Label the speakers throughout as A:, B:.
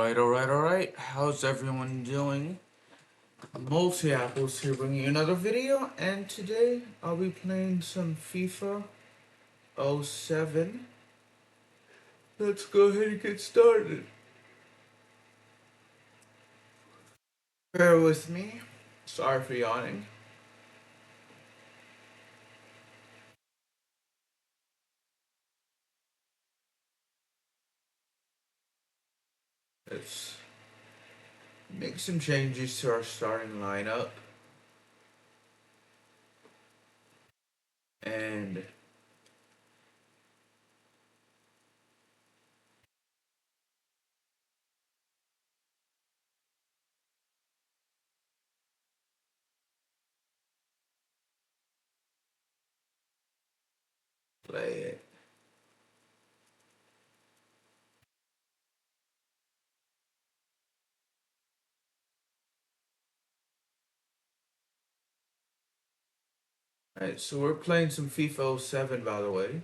A: Alright. How's everyone doing? Multi Apples here bringing you another video, and today I'll be playing some FIFA 07. Let's go ahead and get started. Bear with me. Sorry for yawning. Let's make some changes to our starting lineup. And play it. Alright, so we're playing some FIFA 07, by the way.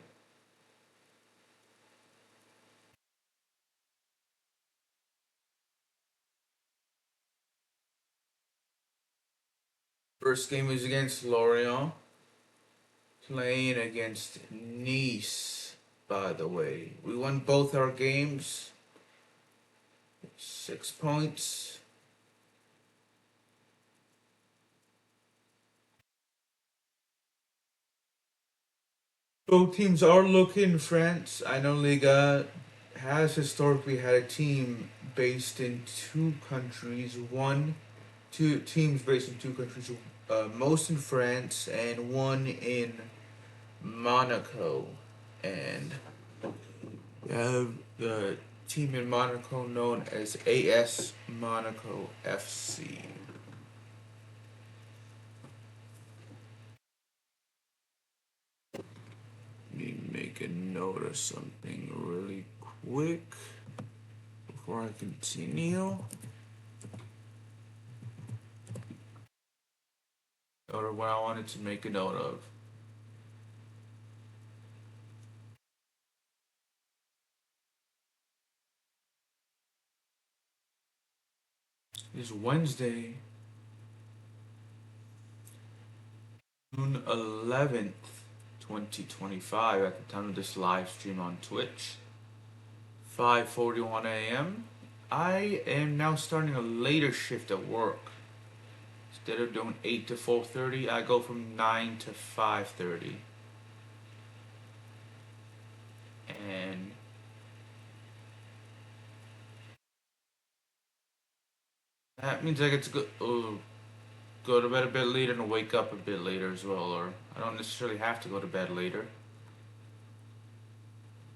A: First game is against Lorient, playing against Nice, by the way. We won both our games. 6 points. Both teams are located in France. I know Liga has historically had a team based in two countries. Two teams based in two countries, most in France and one in Monaco. And we have the team in Monaco known as AS Monaco FC. Let me make a note of something really quick before I continue. Or what I wanted to make a note of. It's Wednesday, June 11th, 2025 at the time of this live stream on Twitch. 5:41 a.m. I am now starting a later shift at work. Instead of doing 8 to 4:30, I go from 9 to 5:30. And that means I get to go to bed a bit later and wake up a bit later as well, or I don't necessarily have to go to bed later.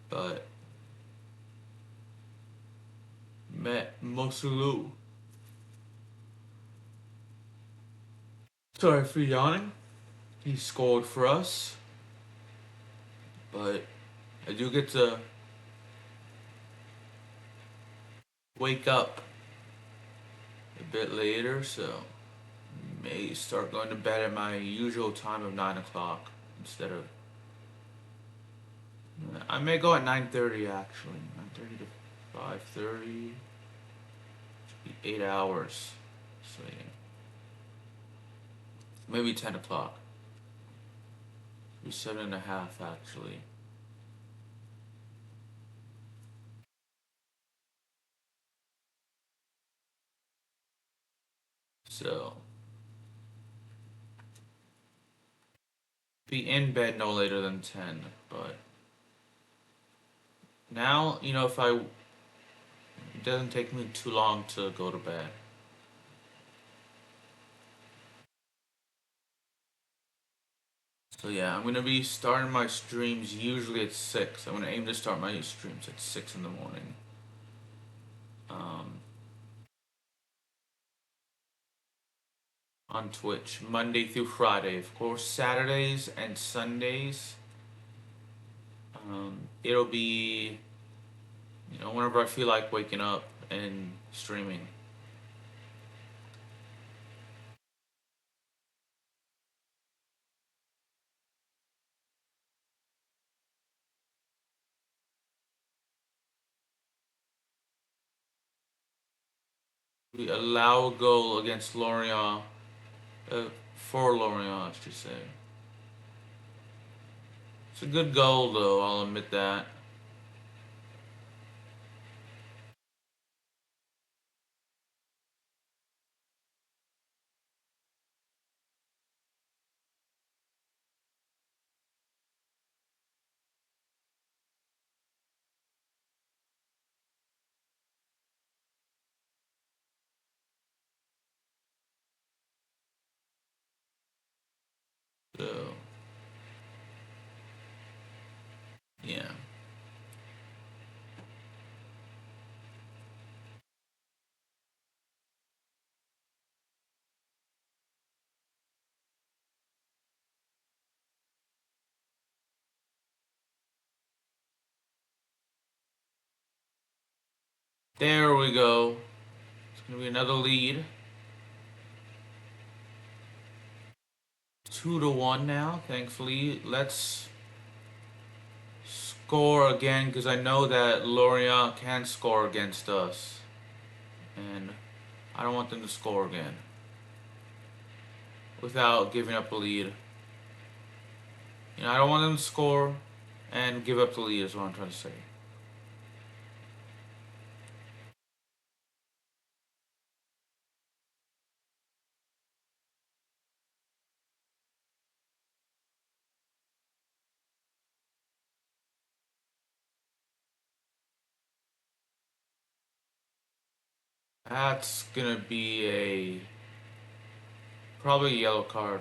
A: But met Mosulu. Sorry for yawning. He scored for us. But I do get to wake up a bit later, so may start going to bed at my usual time of 9 o'clock instead of. I may go at 9:30 actually. 9:30 to 5:30. Should be 8 hours. So yeah. Maybe 10 o'clock. Be 7.5 actually. So be in bed no later than 10, but now, if it doesn't take me too long to go to bed. So yeah, I'm gonna be starting my streams usually at 6. I'm gonna aim to start my streams at 6 in the morning. On Twitch, Monday through Friday. Of course, Saturdays and Sundays, it'll be, whenever I feel like waking up and streaming. We allow a goal against Lorient. For Lorient, I should say. It's a good goal, though, I'll admit that. So, yeah. There we go. It's going to be another lead. 2-1 now, thankfully. Let's score again because I know that Lorient can score against us. And I don't want them to score again without giving up a lead. I don't want them to score and give up the lead, is what I'm trying to say. That's gonna be probably a yellow card.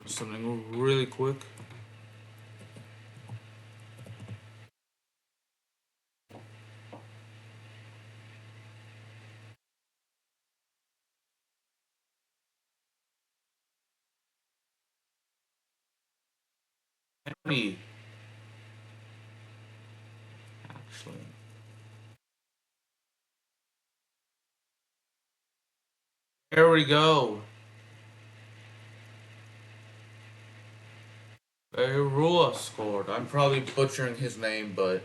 A: Something really quick. Henry, actually. There we go. Rua scored. I'm probably butchering his name, but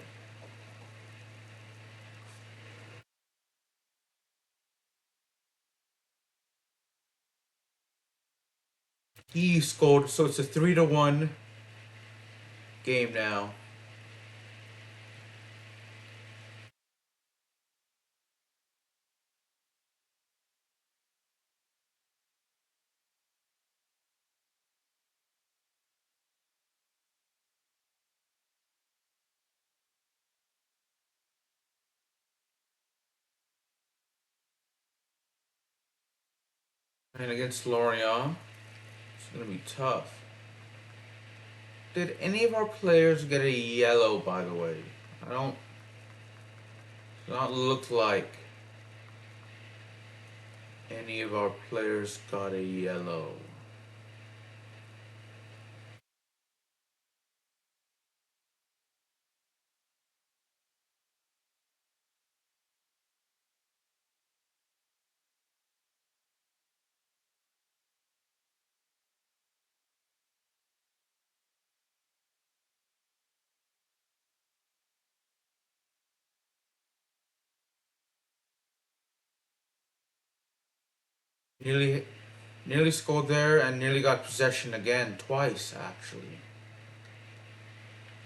A: he scored. So it's a 3-1 game now. And against Lorient, it's gonna be tough. Did any of our players get a yellow, by the way? I don't. Does not look like any of our players got a yellow. Nearly, nearly scored there and nearly got possession again, twice actually.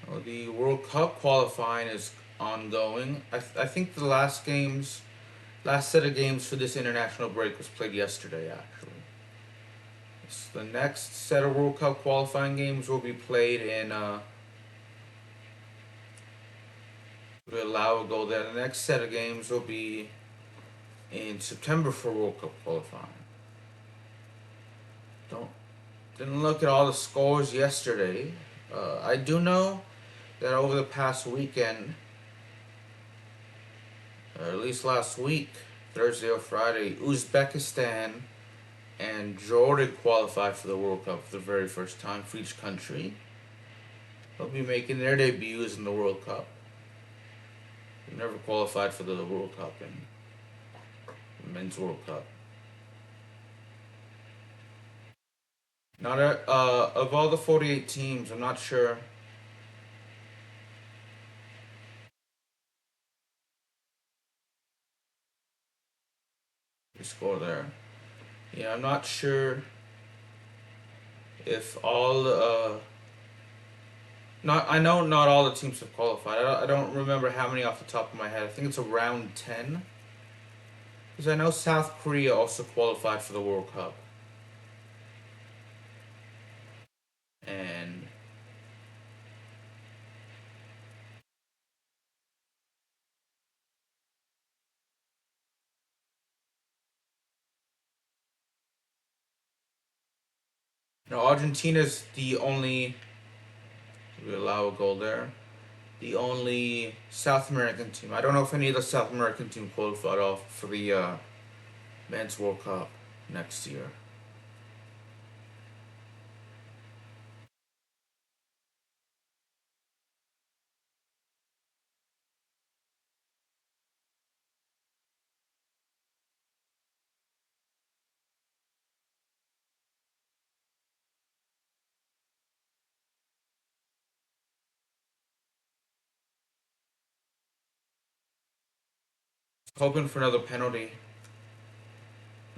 A: Well, the World Cup qualifying is ongoing. I think the last set of games for this international break was played yesterday actually. So the next set of World Cup qualifying games will be played in. We allow a goal there. The next set of games will be in September for World Cup qualifying. Don't Didn't look at all the scores yesterday. I do know that over the past weekend, or at least last week, Thursday or Friday, Uzbekistan and Jordan qualified for the World Cup for the very first time for each country. They'll be making their debuts in the World Cup. They never qualified for the World Cup in the Men's World Cup. Not of all the 48 teams, I'm not sure. the score there. Yeah, I'm not sure if all not I know not all the teams have qualified. I don't remember how many off the top of my head. I think it's around 10. Because I know South Korea also qualified for the World Cup. And no, Argentina's the only, we allow a goal there. The only South American team. I don't know if any of the South American team qualified off for the Men's World Cup next year. Hoping for another penalty.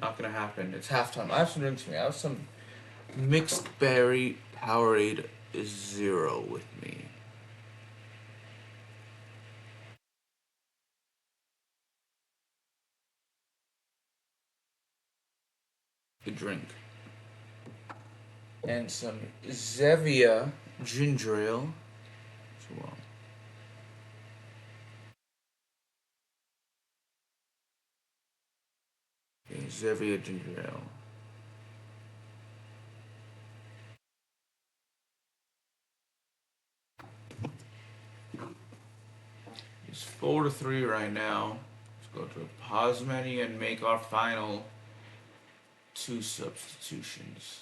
A: Not gonna happen. It's halftime. I have some drinks with me. I have some mixed berry Powerade Zero with me. Good drink. And some Zevia ginger ale as well. Okay, Zevia ginger ale. It's 4-3 right now. Let's go to a pause menu and make our final two substitutions.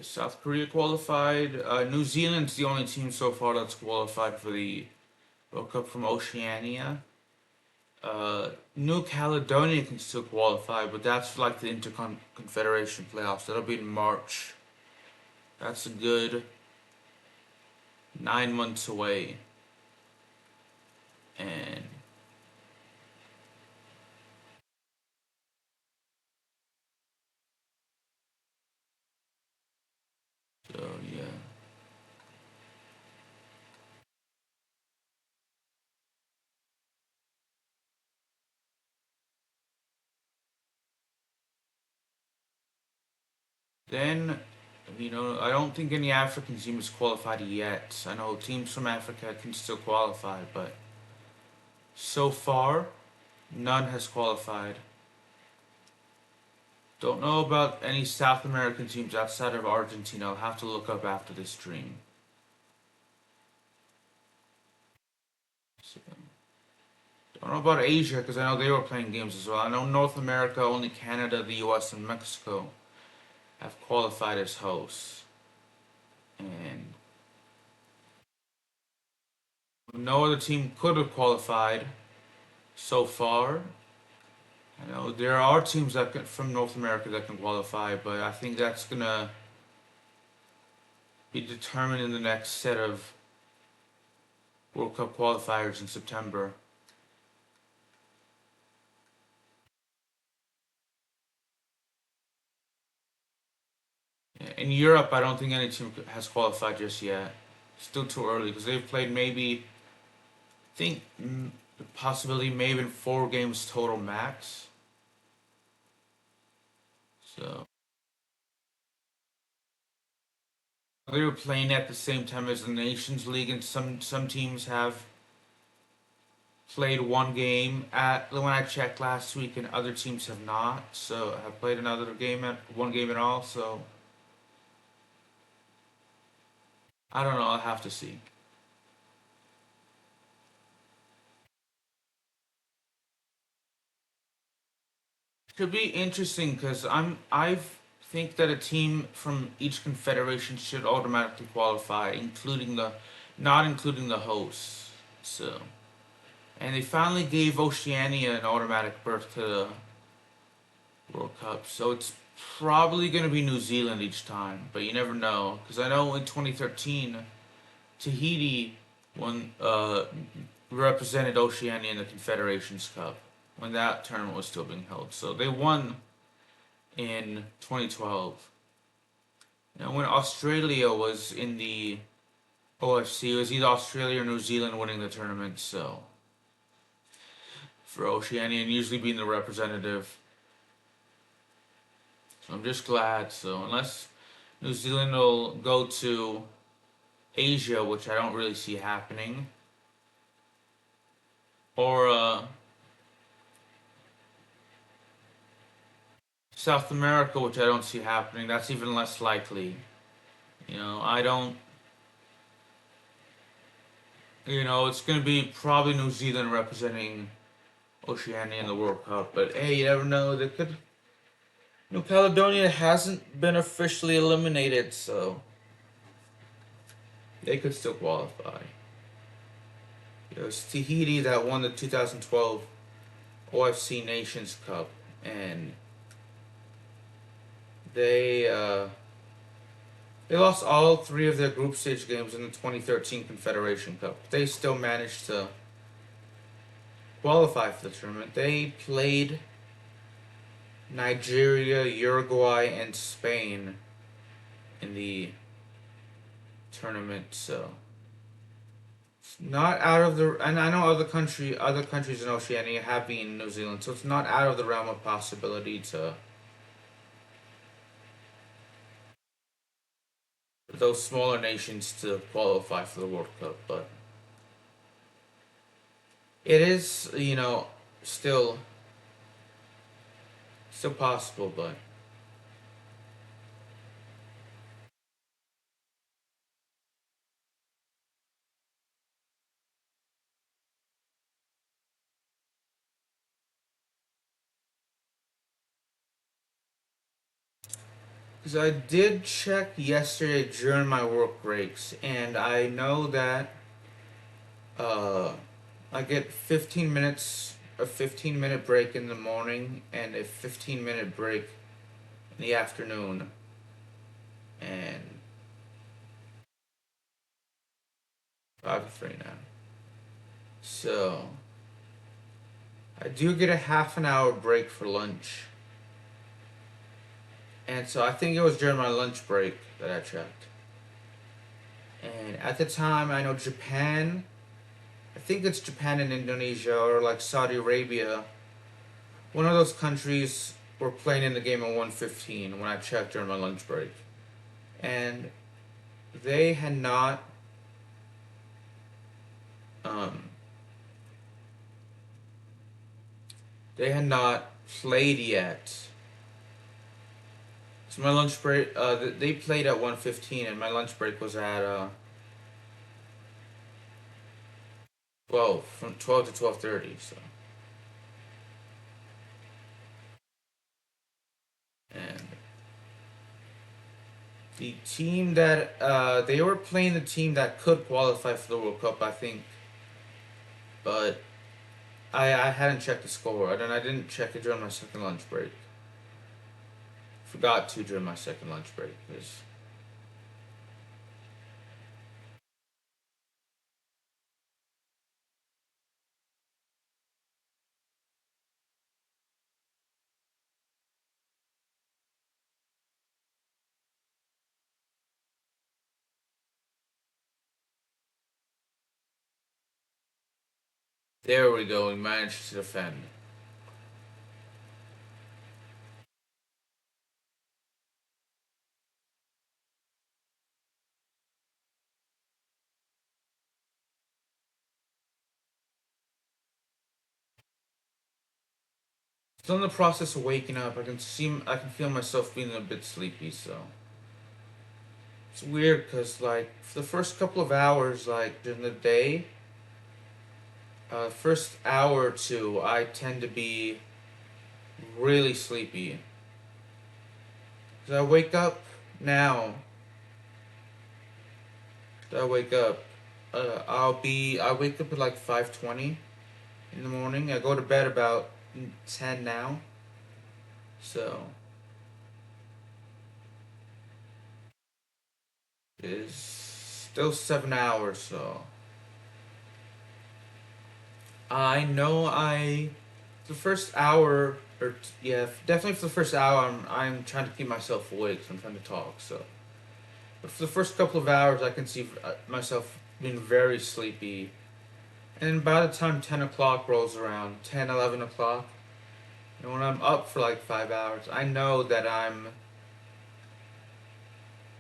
A: South Korea qualified. New Zealand's the only team so far that's qualified for the World Cup from Oceania. New Caledonia can still qualify, but that's like the Interconfederation playoffs. That'll be in March. That's a good 9 months away. And so, yeah. Then, I don't think any African team is qualified yet. I know teams from Africa can still qualify, but so far, none has qualified. Don't know about any South American teams outside of Argentina. I'll have to look up after this stream. So, don't know about Asia because I know they were playing games as well. I know North America, only Canada, the US, and Mexico have qualified as hosts. And no other team could have qualified so far. I know there are teams from North America that can qualify, but I think that's gonna be determined in the next set of World Cup qualifiers in September. In Europe, I don't think any team has qualified just yet. Still too early because they've played maybe, I think, possibly maybe 4 games total max. So they were playing at the same time as the Nations League, and some teams have played 1 game at when I checked last week, and other teams have not. So have played another game at 1 game at all. So I don't know. I'll have to see. Could be interesting because I think that a team from each confederation should automatically qualify, including the not including the hosts. So and they finally gave Oceania an automatic berth to World Cup. So it's probably going to be New Zealand each time, but you never know. Because I know in 2013, Tahiti won, represented Oceania in the Confederations Cup when that tournament was still being held. So they won in 2012. Now, when Australia was in the OFC, it was either Australia or New Zealand winning the tournament. So for Oceania and usually being the representative. So I'm just glad. So unless New Zealand will go to Asia, which I don't really see happening, or South America, which I don't see happening, that's even less likely. I don't. It's going to be probably New Zealand representing Oceania in the World Cup. But hey, you never know. They could. New Caledonia hasn't been officially eliminated, so they could still qualify. It was Tahiti that won the 2012 OFC Nations Cup, and they they lost all three of their group stage games in the 2013 Confederation Cup. They still managed to qualify for the tournament. They played Nigeria, Uruguay, and Spain in the tournament. So it's not out of the. And I know other countries in Oceania have been New Zealand, so it's not out of the realm of possibility to those smaller nations to qualify for the World Cup. But it is, still possible. But because I did check yesterday during my work breaks, and I know that uh, I get 15 minutes, a 15-minute break in the morning, and a 15-minute break in the afternoon, and 5 to 3 now. So I do get a half an hour break for lunch, and so I think it was during my lunch break that I checked. And at the time, I know Japan. I think it's Japan and Indonesia or like Saudi Arabia. One of those countries were playing in the game at 1:15 when I checked during my lunch break. And they had not um, they had not played yet. So my lunch break they played at 1:15 and my lunch break was at 12 from 12 to 12:30, so and the team that they were playing the team that could qualify for the World Cup, I think, but I hadn't checked the score, and I didn't check it during my second lunch break. Forgot to during my second lunch break because there we go. We managed to defend. Still in the process of waking up. I can feel myself being a bit sleepy. So it's weird because like for the first couple of hours, like during the day, first hour or two, I tend to be really sleepy. Cause I wake up now. I wake up. I wake up at like 5:20 in the morning. I go to bed about 10 now. So it's still 7 hours. So I know I the first hour or yeah, definitely for the first hour I'm trying to keep myself awake. So I'm trying to talk. So but for the first couple of hours, I can see myself being very sleepy. And by the time 10 o'clock rolls around, 10, 11 o'clock, and when I'm up for like 5 hours, I know that I'm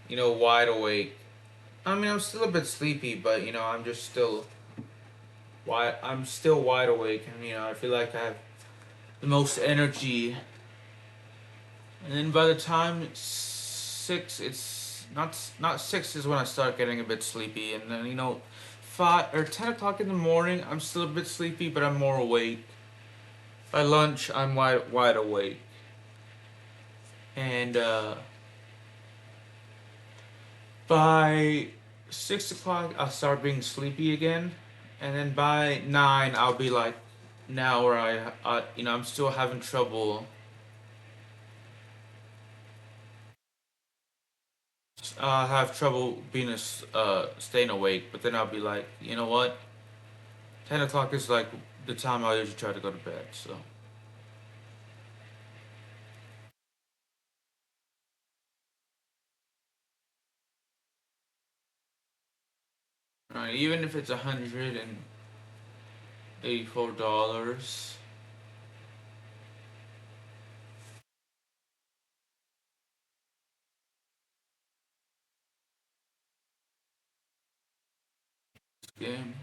A: wide awake. I mean, I'm still a bit sleepy, but I'm just still wide. I'm still wide awake, and I feel like I have the most energy. And then by the time it's 6, it's not 6 is when I start getting a bit sleepy, and then 5 or 10 o'clock in the morning, I'm still a bit sleepy, but I'm more awake. By lunch, I'm wide awake, and by 6 o'clock, I'll start being sleepy again, and then by 9, I'll be like now where I'm still having trouble. I have trouble staying awake, but then I'll be like, you know what? 10 o'clock is like the time I usually try to go to bed. So, even if it's $184 game,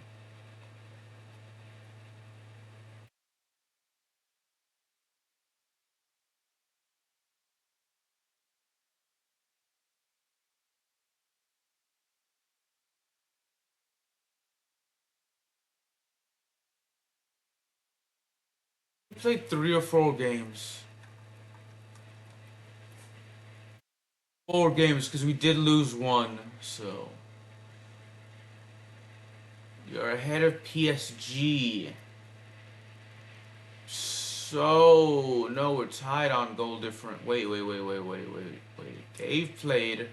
A: we played 3 or 4 games. 4 games because we did lose one. So you're ahead of PSG. So no, we're tied on goal different. Wait. They've played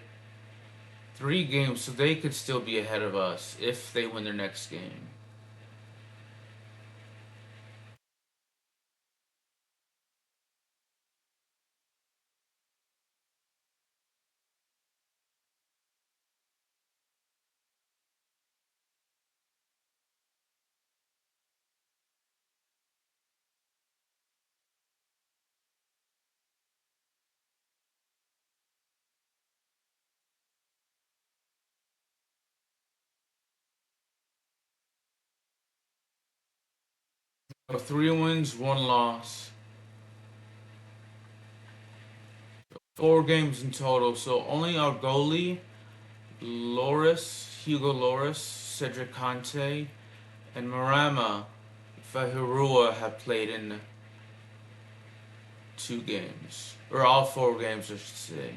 A: 3 games, so they could still be ahead of us if they win their next game. So 3 wins, 1 loss. 4 games in total. So only our goalie, Hugo Loris, Cedric Conte, and Marama Fahirua have played in 2 games. Or all 4 games, I should say.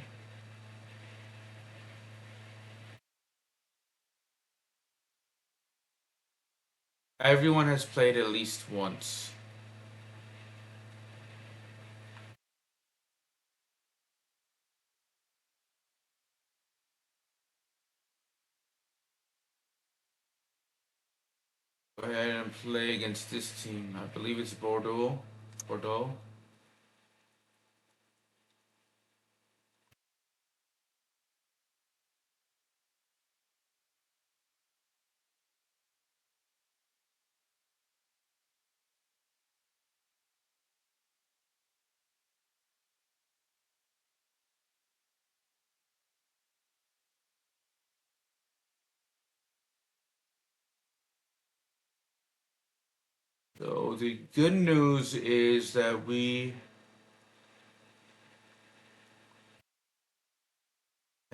A: Everyone has played at least once. Go ahead and play against this team. I believe it's Bordeaux. Bordeaux. So the good news is that we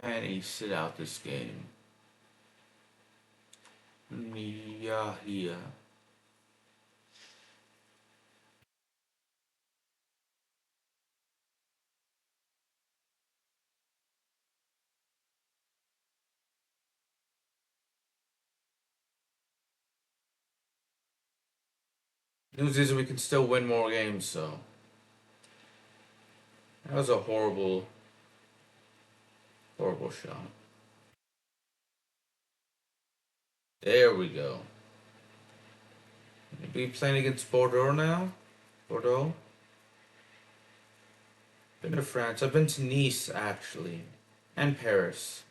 A: can sit out this game. Yeah, yeah. News is we can still win more games, so That was a horrible, horrible shot. There we go. Be playing against Bordeaux now? Bordeaux? Been to France. I've been to Nice actually. And Paris.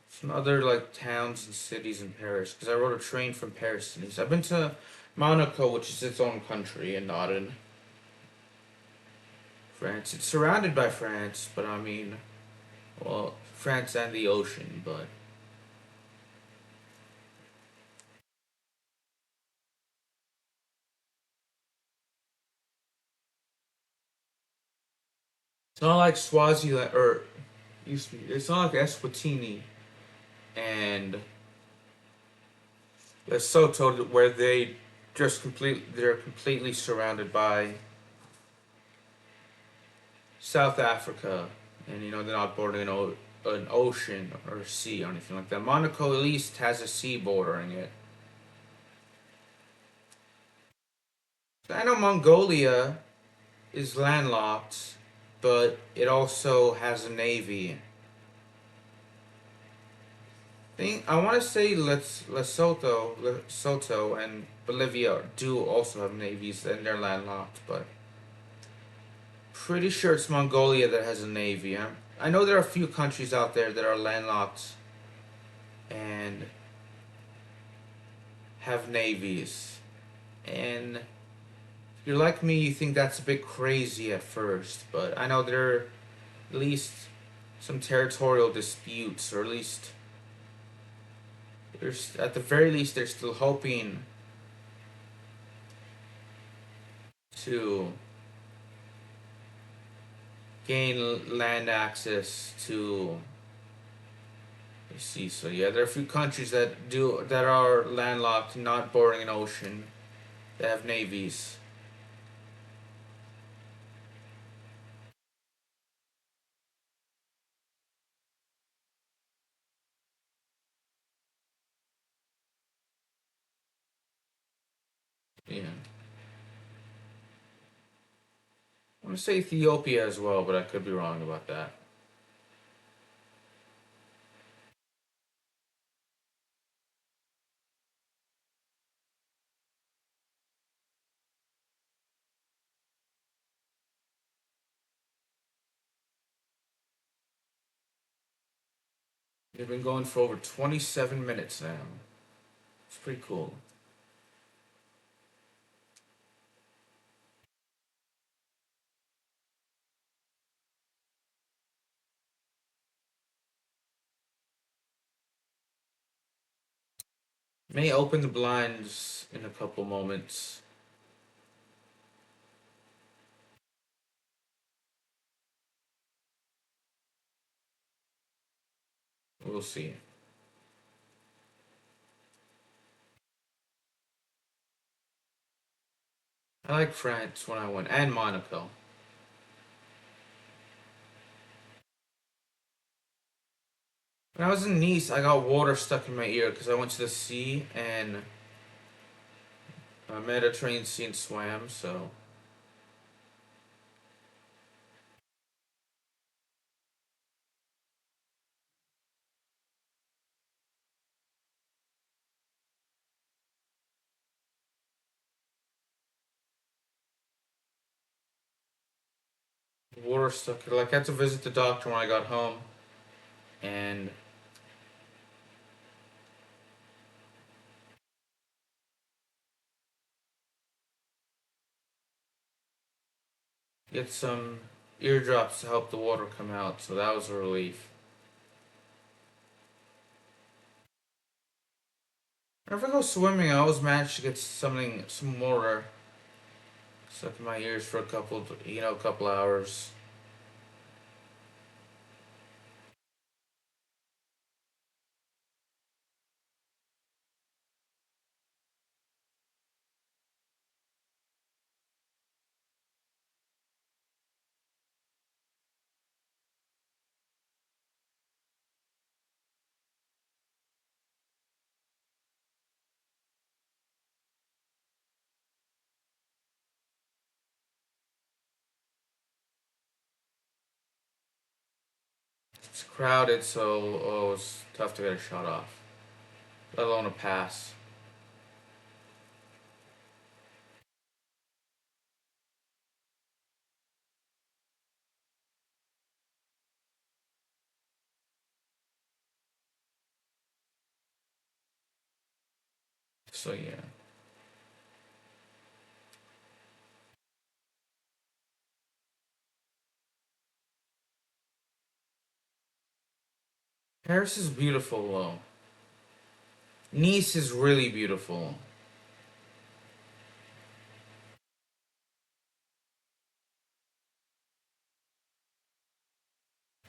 A: Some other like towns and cities in Paris. Because I rode a train from Paris to Nice. I've been to Monaco, which is its own country, and not in France. It's surrounded by France, but I mean, well, France and the ocean, but it's not like Swaziland or used to be. It's not like Eswatini and Lesotho where they're completely surrounded by South Africa, and they're not bordering an ocean or a sea or anything like that. Monaco at least has a sea bordering it. I know Mongolia is landlocked, but it also has a navy. I want to say Lesotho, and Bolivia do also have navies, and they're landlocked, but pretty sure it's Mongolia that has a navy. I know there are a few countries out there that are landlocked and have navies, and if you're like me, you think that's a bit crazy at first, but I know there are at least some territorial disputes, or at least there's at the very least they're still hoping to gain land access to. Let's see. So yeah, there are a few countries that are landlocked, not bordering an ocean, that have navies. Yeah, I want to say Ethiopia as well, but I could be wrong about that. We've been going for over 27 minutes now. It's pretty cool. May open the blinds in a couple moments. We'll see. I like France when I went, and Monaco. When I was in Nice, I got water stuck in my ear because I went to the sea and Mediterranean Sea and swam. So water stuck. Like I had to visit the doctor when I got home, and get some eardrops to help the water come out. So that was a relief. Whenever I go swimming, I always manage to get some water stuck in my ears for a couple hours. It's crowded, so it's tough to get a shot off, let alone a pass. So yeah, Paris is beautiful though. Nice is really beautiful.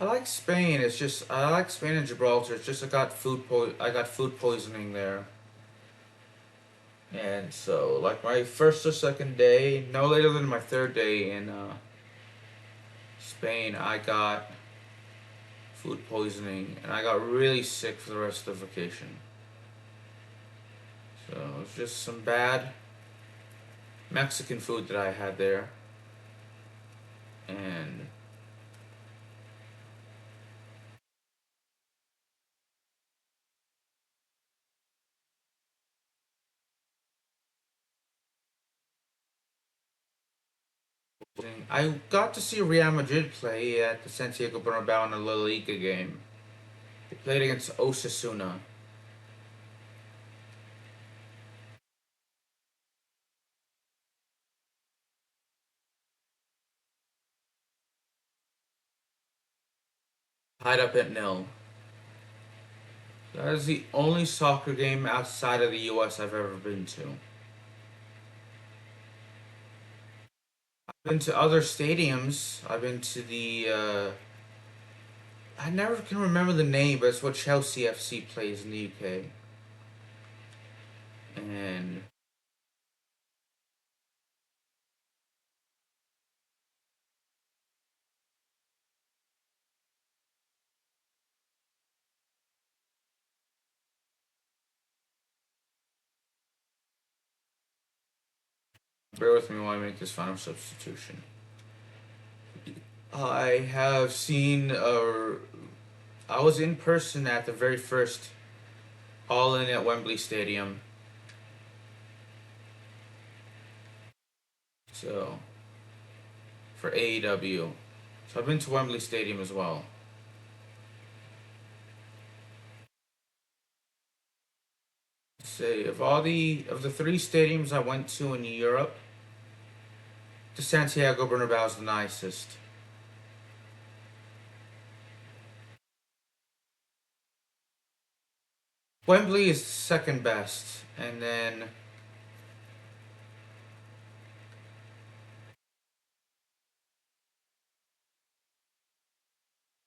A: I like Spain. It's just I like Spain and Gibraltar. It's just I got food poisoning there, and so like my first or second day, no later than my third day in Spain, I got food poisoning, and I got really sick for the rest of the vacation. So it was just some bad Mexican food that I had there, and I got to see Real Madrid play at the Santiago Bernabéu in a La Liga game. They played against Osasuna. Tied up at nil. That is the only soccer game outside of the US I've ever been to. I've been to other stadiums. I've been to I never can remember the name, but it's what Chelsea FC plays in the UK. And bear with me while I make this final substitution. I have seen. I was in person at the very first All In at Wembley Stadium. So for AEW. So I've been to Wembley Stadium as well. Say of the three stadiums I went to in Europe, the Santiago Bernabéu is the nicest. Wembley is second best, and then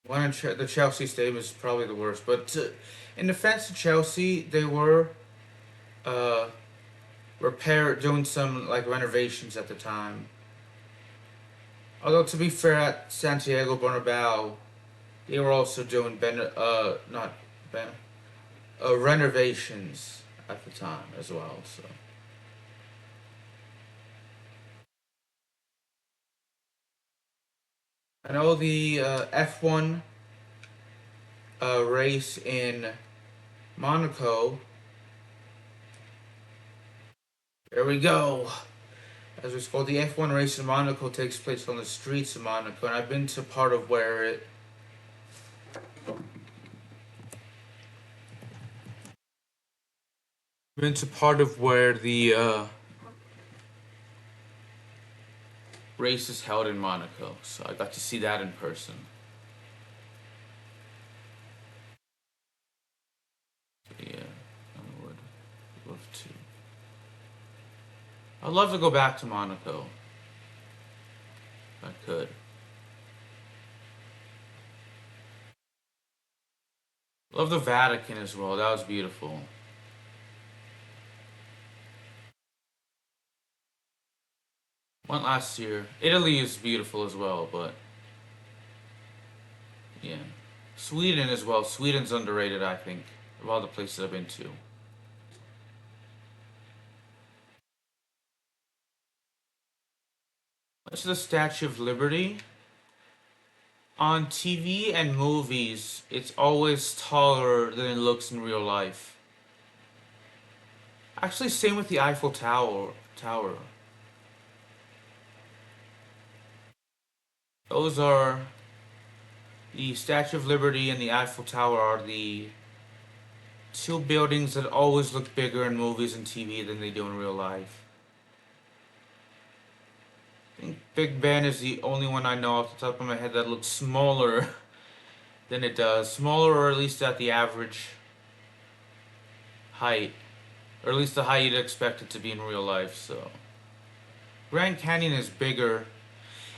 A: the Chelsea stadium is probably the worst. But in defense of Chelsea, they were uh, doing some like renovations at the time. Although to be fair, at Santiago Bernabéu, they were also doing not ben, renovations at the time as well. So I know the F1 race in Monaco. There we go. As it's called, the F1 race in Monaco takes place on the streets of Monaco, and I've been to part of where it. Been to part of where the race is held in Monaco, so I got to see that in person. So yeah, I would love to. I'd love to go back to Monaco. If I could. Love the Vatican as well. That was beautiful. Went last year. Italy is beautiful as well, but yeah. Sweden as well. Sweden's underrated, I think, of all the places I've been to. That's the Statue of Liberty. On TV and movies, it's always taller than it looks in real life. Actually, same with the Eiffel Tower. Those are the Statue of Liberty and the Eiffel Tower are the two buildings that always look bigger in movies and TV than they do in real life. I think Big Ben is the only one I know off the top of my head that looks smaller than it does. Smaller, or at least at the average height. Or at least the height you'd expect it to be in real life, so. Grand Canyon is bigger.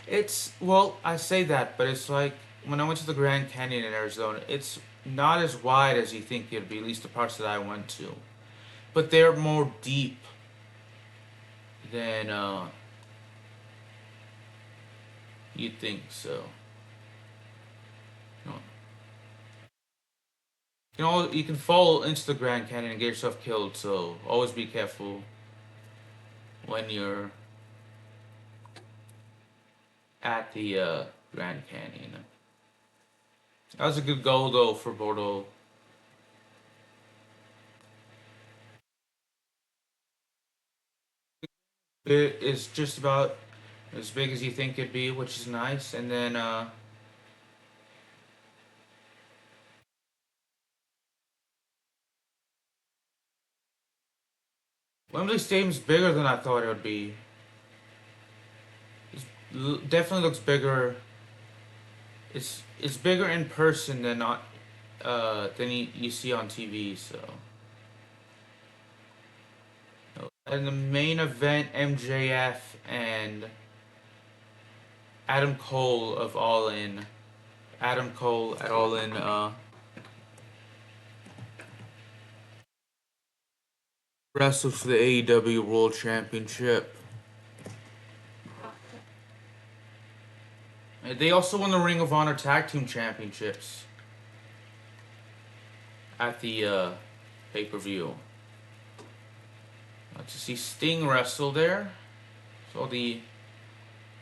A: It's, well, I say that, but it's like when I went to the Grand Canyon in Arizona, it's not as wide as you think it'd be, at least the parts that I went to. But they're more deep than you'd think, so. You know, you can fall into the Grand Canyon and get yourself killed, so always be careful when you're at the Grand Canyon. That was a good goal though for Bordeaux. It is just about as big as you think it'd be, which is nice. And then Wembley Stadium's bigger than I thought it would be. Definitely looks bigger. It's bigger in person than not than you see on TV. So, and the main event, MJF and Adam Cole of All In. Adam Cole at All In. Wrestled for the AEW World Championship. They also won the Ring of Honor Tag Team Championships at the pay-per-view. To see Sting wrestle there. So the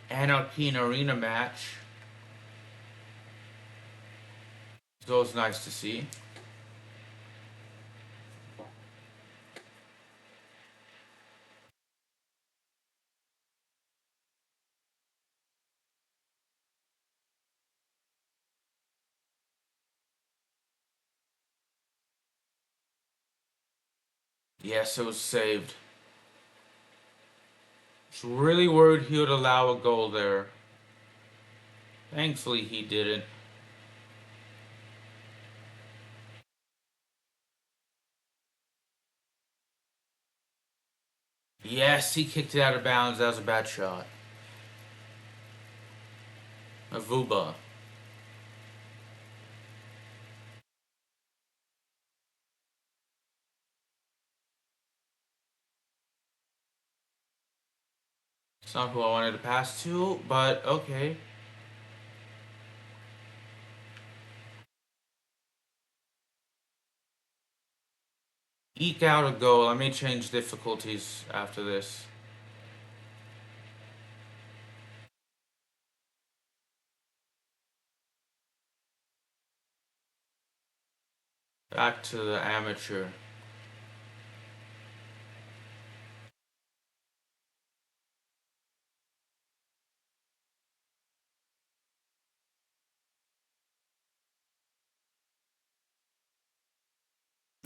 A: Anarchy in Arena match. So it was nice to see. Yes, it was saved. I was really worried he would allow a goal there. Thankfully, he didn't. Yes, he kicked it out of bounds. That was a bad shot. Avuba. It's not who I wanted to pass to, but okay. Eke out a goal. I may change difficulties after this. Back to the amateur.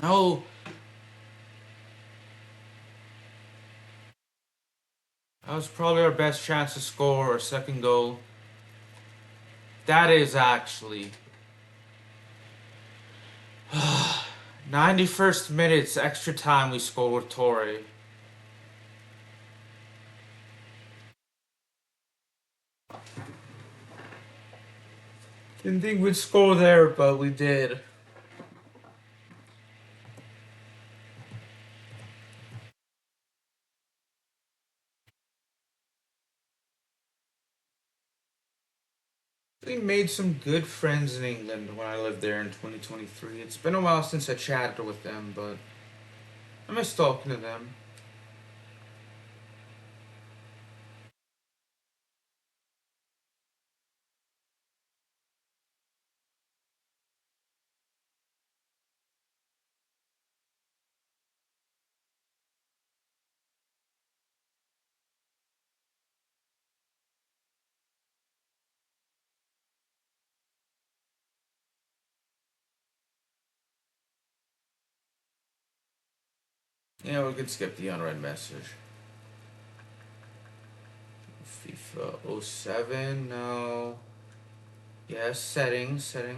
A: No! That was probably our best chance to score a second goal. That is actually. 91st minutes, extra time we scored with Torre. Didn't think we'd score there, but we did. We made some good friends in England when I lived there in 2023. It's been a while since I chatted with them, but I miss talking to them. Yeah, we could skip the unread message. FIFA '07, no. Yes, settings. I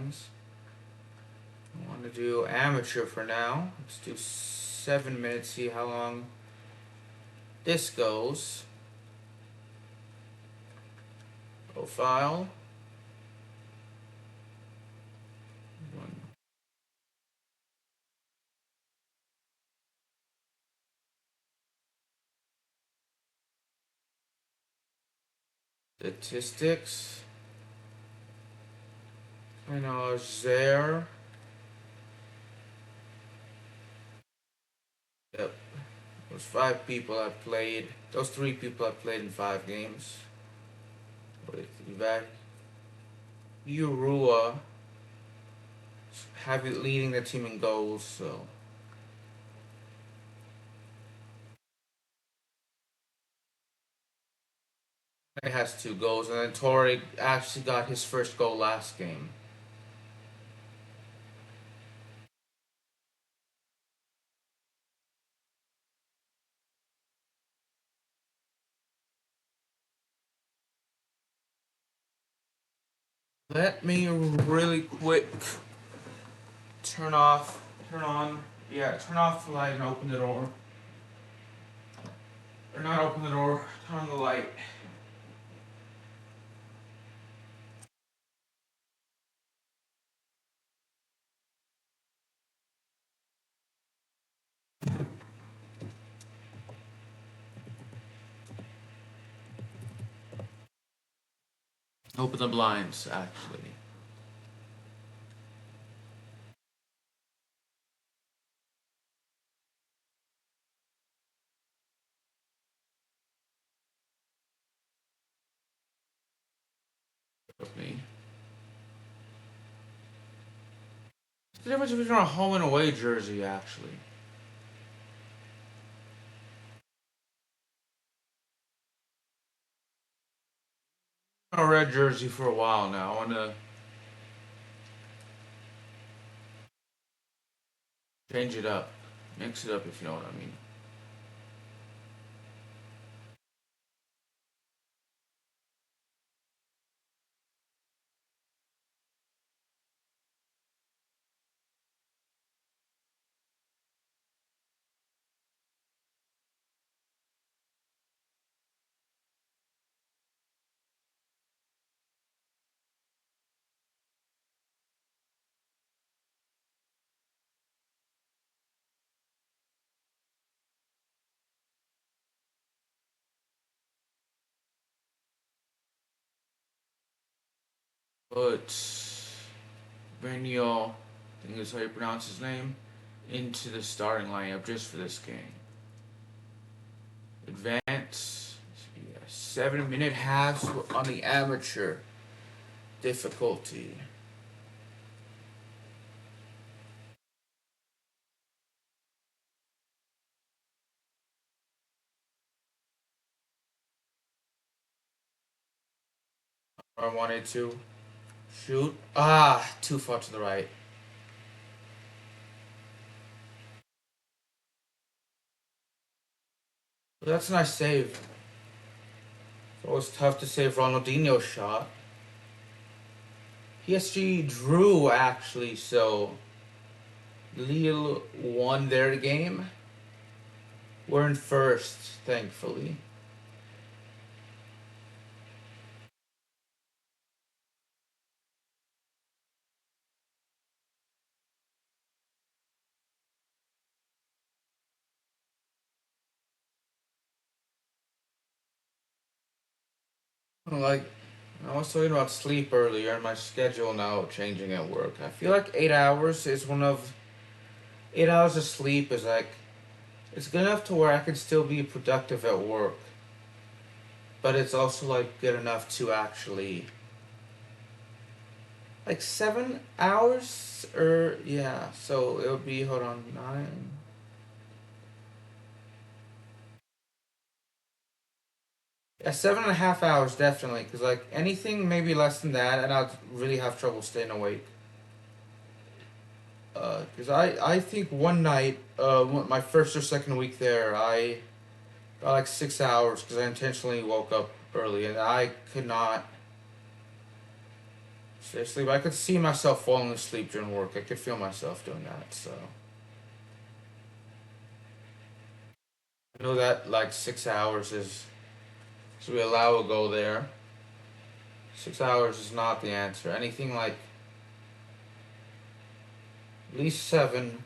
A: want to do amateur for now. Let's do 7 minutes, see how long this goes. Profile. Statistics. I know there. Yep. Those 5 people I've played. Those 3 people I've played in 5 games. With Ivac Urua have it leading the team in goals, so he has 2 goals, and then Torre actually got his first goal last game. Let me really quick turn off, turn off the light and open the door. Or not open the door, turn on the light. Open the blinds, actually. With me. What's the difference between a home and away jersey, actually? A red jersey for a while now. I want to change it up. Mix it up, if you know what I mean. Put Benio, I think that's how you pronounce his name, into the starting lineup just for this game. Advance. Yeah, 7 minute halves on the amateur difficulty. I wanted to shoot. Too far to the right. But that's a nice save. It's always tough to save Ronaldinho's shot. PSG drew actually, so Lille won their game. We're in first, thankfully. Like I was talking about sleep earlier, and my schedule now changing at work. I feel like 8 hours is one of 8 hours of sleep is like it's good enough to where I can still be productive at work, but it's also like good enough to actually like 7 hours or yeah. So it would be hold on 9. Yeah, 7.5 hours definitely, because like anything maybe less than that, and I'd really have trouble staying awake. Because I think one night, my first or second week there, I got like 6 hours because I intentionally woke up early and I could not stay asleep. I could see myself falling asleep during work. I could feel myself doing that. So I know that like 6 hours is, so we allow a go there. 6 hours is not the answer. Anything like at least seven.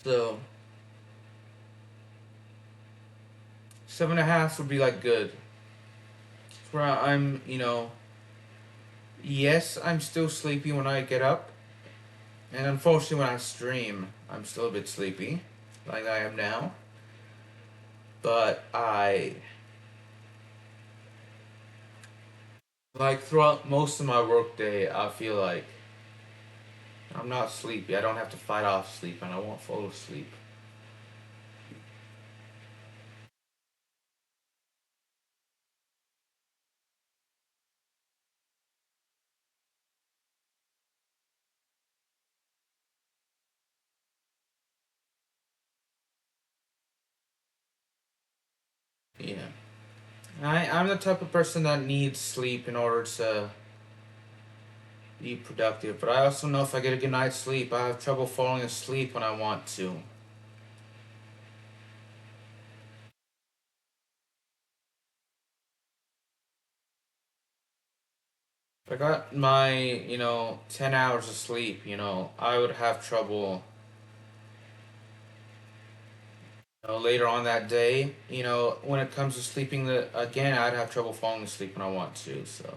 A: So 7.5 would be like good. Where I'm, yes, I'm still sleepy when I get up, and unfortunately when I stream, I'm still a bit sleepy, like I am now. But I like throughout most of my workday, I feel like I'm not sleepy. I don't have to fight off sleep, and I won't fall asleep. Yeah, I'm the type of person that needs sleep in order to be productive. But I also know if I get a good night's sleep, I have trouble falling asleep when I want to. If I got my, 10 hours of sleep, I would have trouble, later on that day. When it comes to sleeping, again, I'd have trouble falling asleep when I want to, so.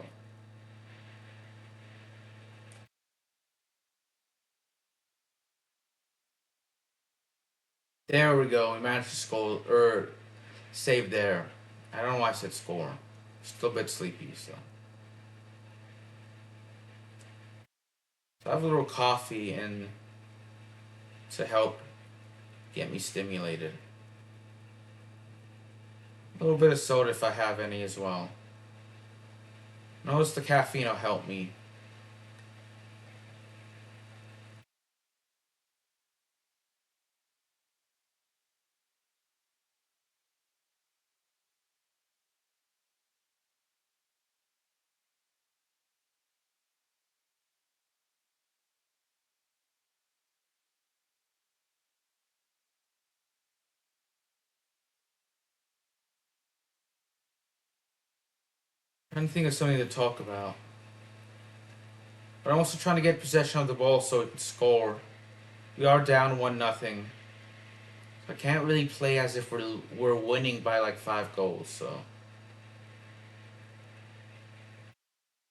A: There we go. We managed to score, or save there. I don't know why I said score. Still a bit sleepy, so. So I have a little coffee and to help get me stimulated. A little bit of soda if I have any as well. Notice the caffeine will help me. I'm trying to think of something to talk about. But I'm also trying to get possession of the ball so we can score. We are down 1-0. I can't really play as if we're winning by like 5 goals. So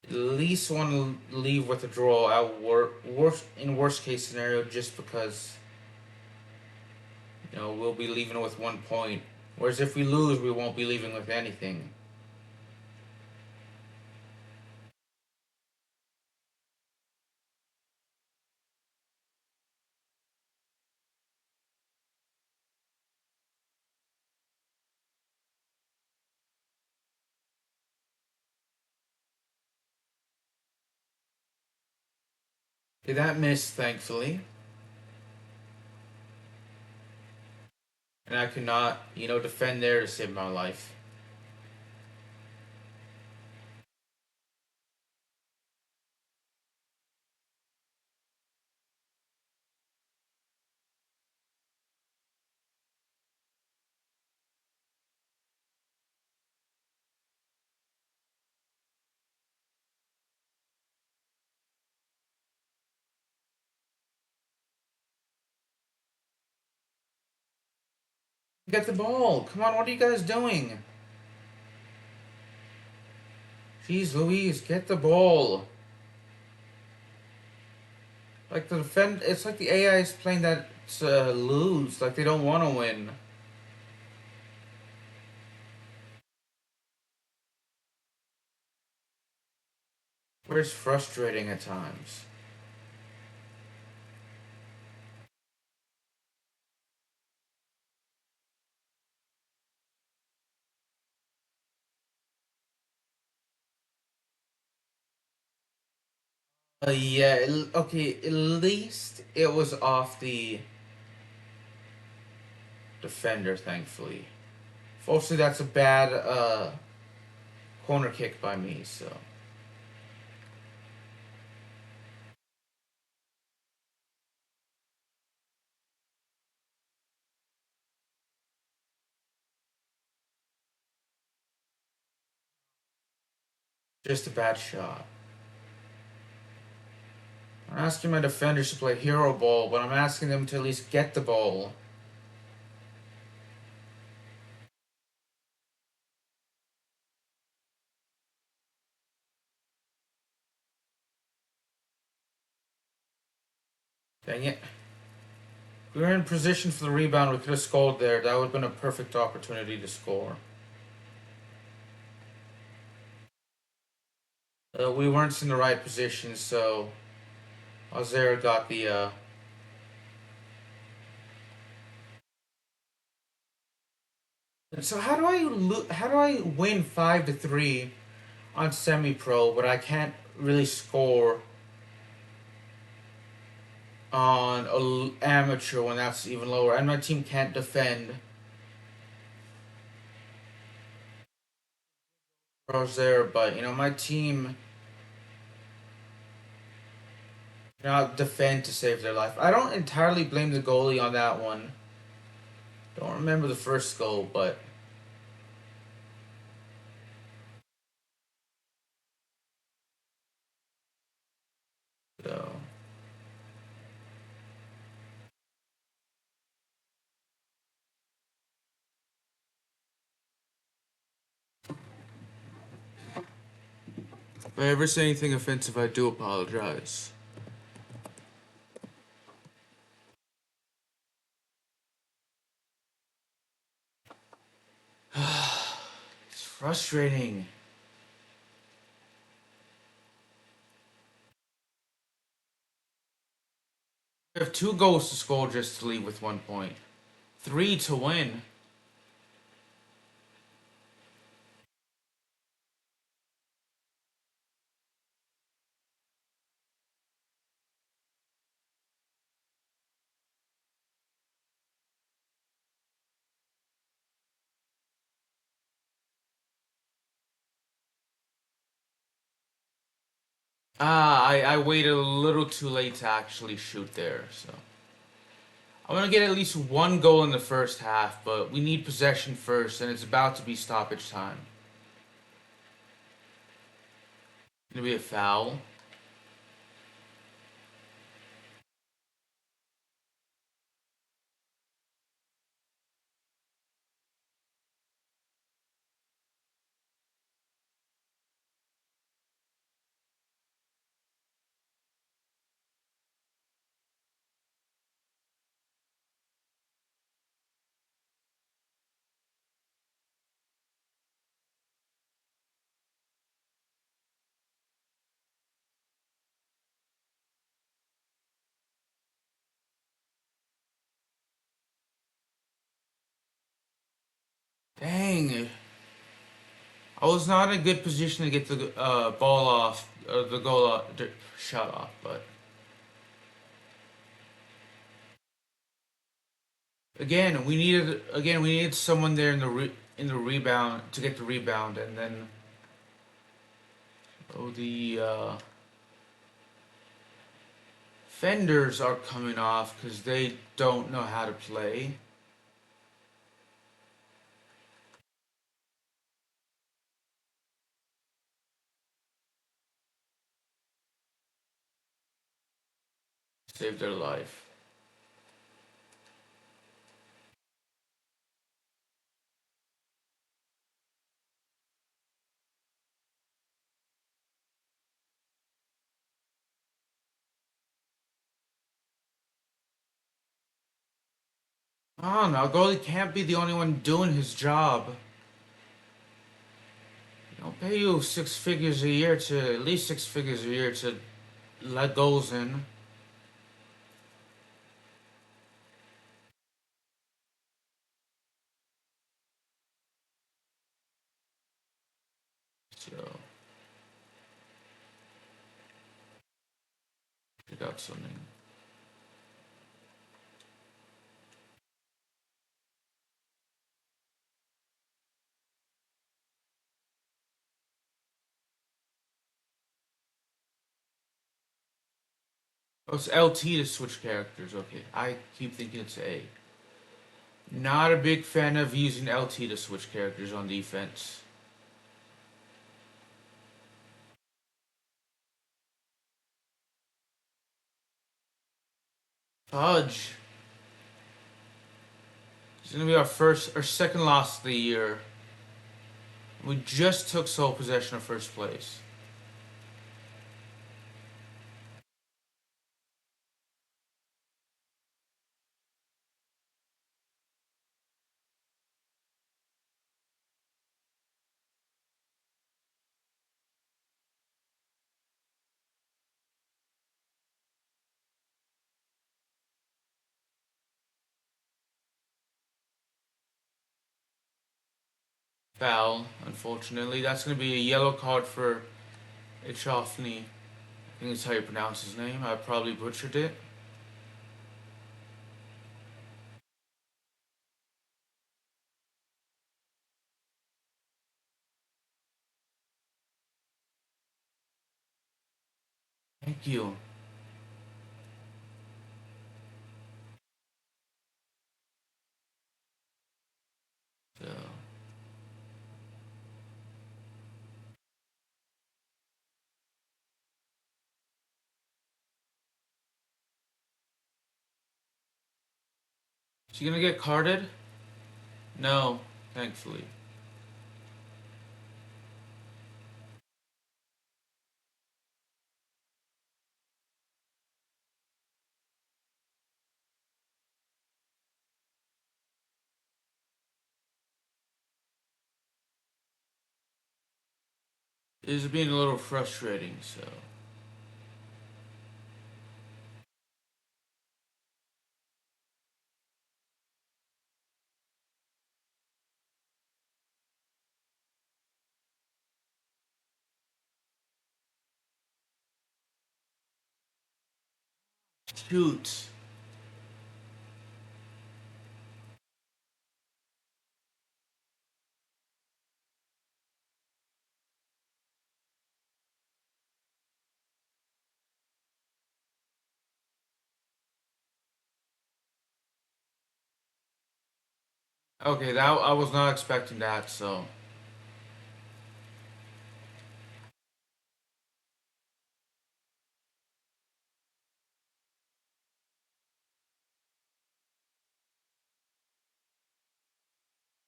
A: at least want to leave with a draw. At worst case scenario, just because we'll be leaving with 1 point. Whereas if we lose, we won't be leaving with anything. Did that miss, thankfully, and I could not, defend there to save my life. Get the ball! Come on, what are you guys doing? Jeez Louise, get the ball! Like the defend, it's like the AI is playing that to lose. Like they don't want to win. Where it's frustrating at times. Yeah, okay, at least it was off the defender, thankfully. Fortunately, that's a bad corner kick by me, so. Just a bad shot. I'm asking my defenders to play hero ball, but I'm asking them to at least get the ball. Dang it. If we were in position for the rebound, we could have scored there. That would have been a perfect opportunity to score. We weren't in the right position, so Alzera got the. So how do I win 5-3 on semi-pro, but I can't really score on amateur when that's even lower, and my team can't defend. Pros there, but my team cannot defend to save their life. I don't entirely blame the goalie on that one. Don't remember the first goal, but so. If I ever say anything offensive, I do apologize. It's frustrating. We have two goals to score just to leave with 1 point. Three to win. I waited a little too late to actually shoot there, so. I want to get at least one goal in the first half, but we need possession first, and it's about to be stoppage time. Gonna be a foul. Dang. I was not in a good position to get the ball off, the goal shot off, but again we needed someone there in the rebound to get the rebound, and then the fenders are coming off because they don't know how to play. Save their life. Oh no, goalie can't be the only one doing his job. They don't pay you 6 figures a year to at least 6 figures a year to let goals in. So start something. Oh, it's LT to switch characters. Okay, I keep thinking it's A. Not a big fan of using LT to switch characters on defense. Fudge. It's gonna be our second loss of the year. We just took sole possession of first place. Foul, unfortunately. That's gonna be a yellow card for Echofny. I think that's how you pronounce his name. I probably butchered it. Thank you. So, is he gonna get carded? No, thankfully. It is being a little frustrating, so. Shoot. Okay, that I was not expecting that, so.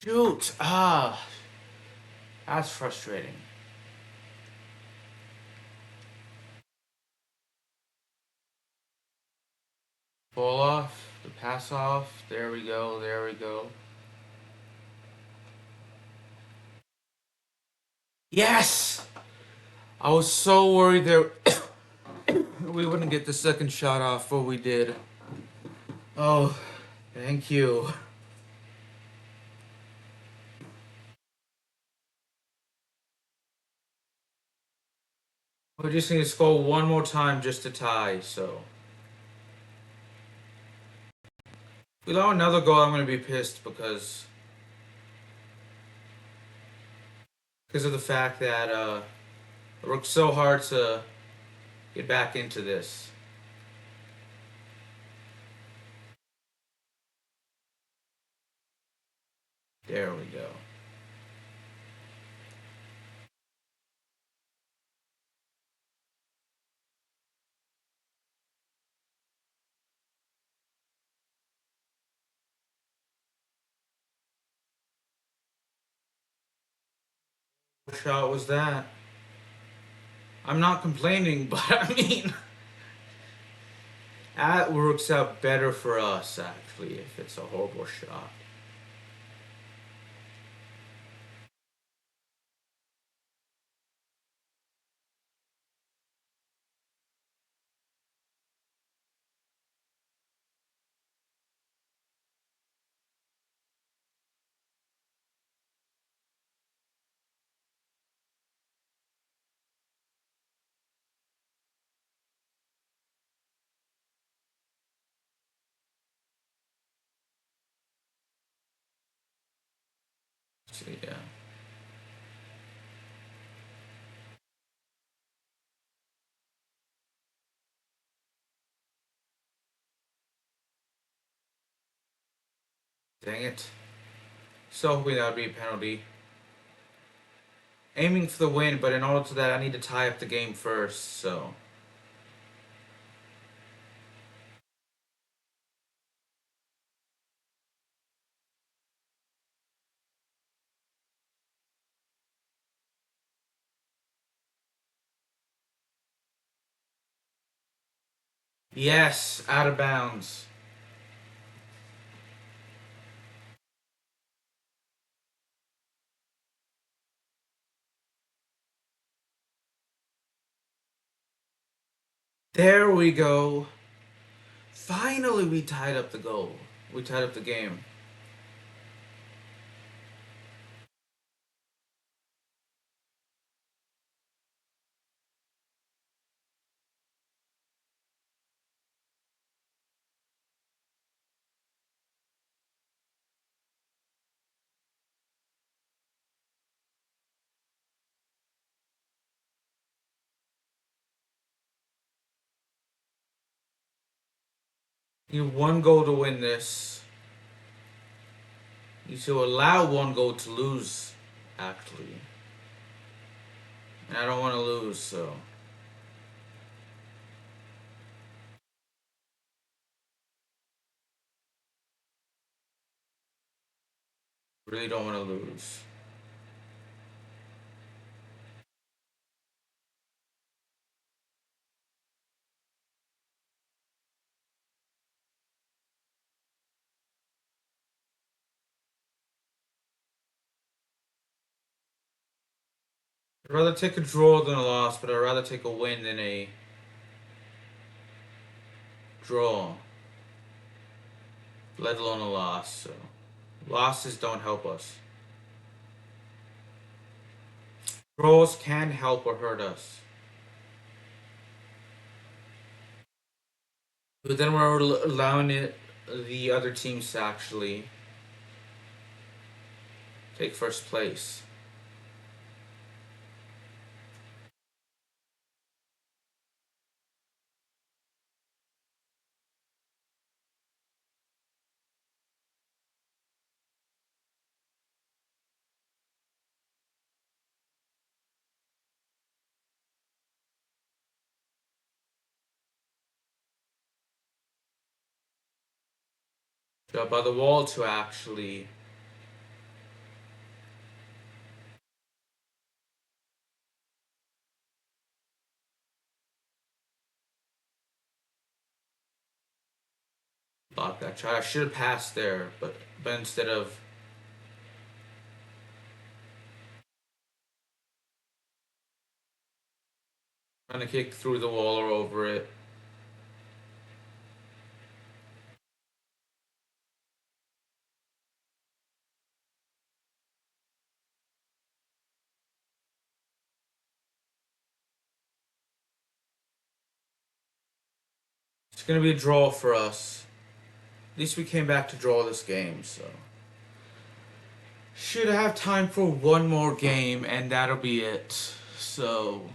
A: Shoot! Ah, that's frustrating. Ball off, the pass off. There we go, there we go. Yes! I was so worried there we wouldn't get the second shot off, but we did. Oh, thank you. We just need to score one more time just to tie, so. If we allow another goal, I'm gonna be pissed because of the fact that I worked so hard to get back into this. There we go. What shot was that? I'm not complaining, but I mean, that works out better for us actually if it's a horrible shot. So, yeah. Dang it. So hoping that would be a penalty. Aiming for the win, but in order to that, I need to tie up the game first, so. Yes, out of bounds. There we go. Finally, we tied up the goal. We tied up the game. You need one goal to win this. You should allow one goal to lose, actually. And I don't want to lose, so. Really don't want to lose. I'd rather take a draw than a loss, but I'd rather take a win than a draw, let alone a loss. So losses don't help us. Draws can help or hurt us. But then we're allowing the other teams to actually take first place. Got by the wall to actually block that shot. I should have passed there, but instead of trying to kick through the wall or over it. It's gonna be a draw for us. At least we came back to draw this game, so. Should have time for one more game, and that'll be it. So,